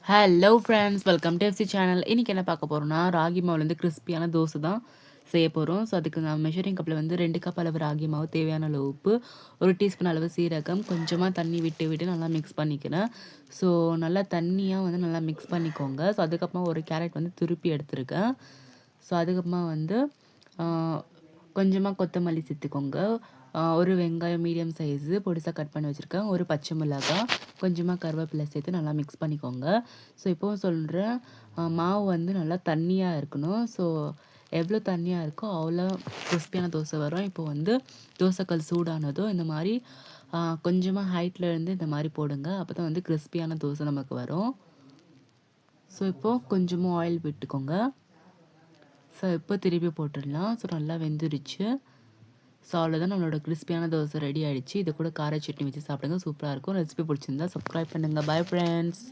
Hello friends, welcome to FC channel. இன்றைக்கி என்ன பார்க்க போகிறோம்னா, ராகி மாவுலேருந்து கிறிஸ்பியான தோசை தான் செய்ய போகிறோம். ஸோ அதுக்கு நான் மெஷரிங் கப்பில் வந்து 2 கப் அளவு ராகி மாவு, தேவையான அளவு உப்பு, 1 டீஸ்பூன் அளவு சீரகம், கொஞ்சமாக தண்ணி விட்டு நல்லா மிக்ஸ் பண்ணிக்கிறேன். ஸோ நல்லா தண்ணியாக வந்து நல்லா மிக்ஸ் பண்ணிக்கோங்க. ஸோ அதுக்கப்புறமா ஒரு கேரட் வந்து துருப்பி எடுத்துருக்கேன். ஸோ அதுக்கப்புறமா வந்து கொஞ்சமாக கொத்தமல்லி சேர்த்துக்கோங்க. ஒரு வெங்காயம் மீடியம் சைஸு பொடிசாக கட் பண்ணி வச்சுருக்கேன். ஒரு பச்சை மிளகாய், கொஞ்சமாக கருவேப்பிலை சேர்த்து நல்லா மிக்ஸ் பண்ணிக்கோங்க. ஸோ இப்போவும் சொல்கிறேன், மாவு வந்து நல்லா தண்ணியாக இருக்கணும். ஸோ எவ்வளோ தண்ணியாக இருக்கோ அவ்வளோ கிறிஸ்பியான தோசை வரும். இப்போ வந்து தோசைக்கல் சூடானதும் இந்த மாதிரி கொஞ்சமாக ஹைட்டில் இருந்து இந்த மாதிரி போடுங்க. அப்போ தான் வந்து கிறிஸ்பியான தோசை நமக்கு வரும். ஸோ இப்போது கொஞ்சமாக ஆயில் விட்டுக்கோங்க. ஸோ இப்போ திருப்பி போட்டுடலாம். ஸோ நல்லா வெந்துருச்சு. ஸோ அவ்வளோதான், நம்மளோட கிறிஸ்பியான தோசை ரெடி ஆகிடுச்சு. இதை கூட கார சட்னி வச்சு சாப்பிடுங்க, சூப்பராக இருக்கும். ரெசிபி பிடிச்சிருந்தா சப்ஸ்கிரைப் பண்ணுங்கள். Bye friends.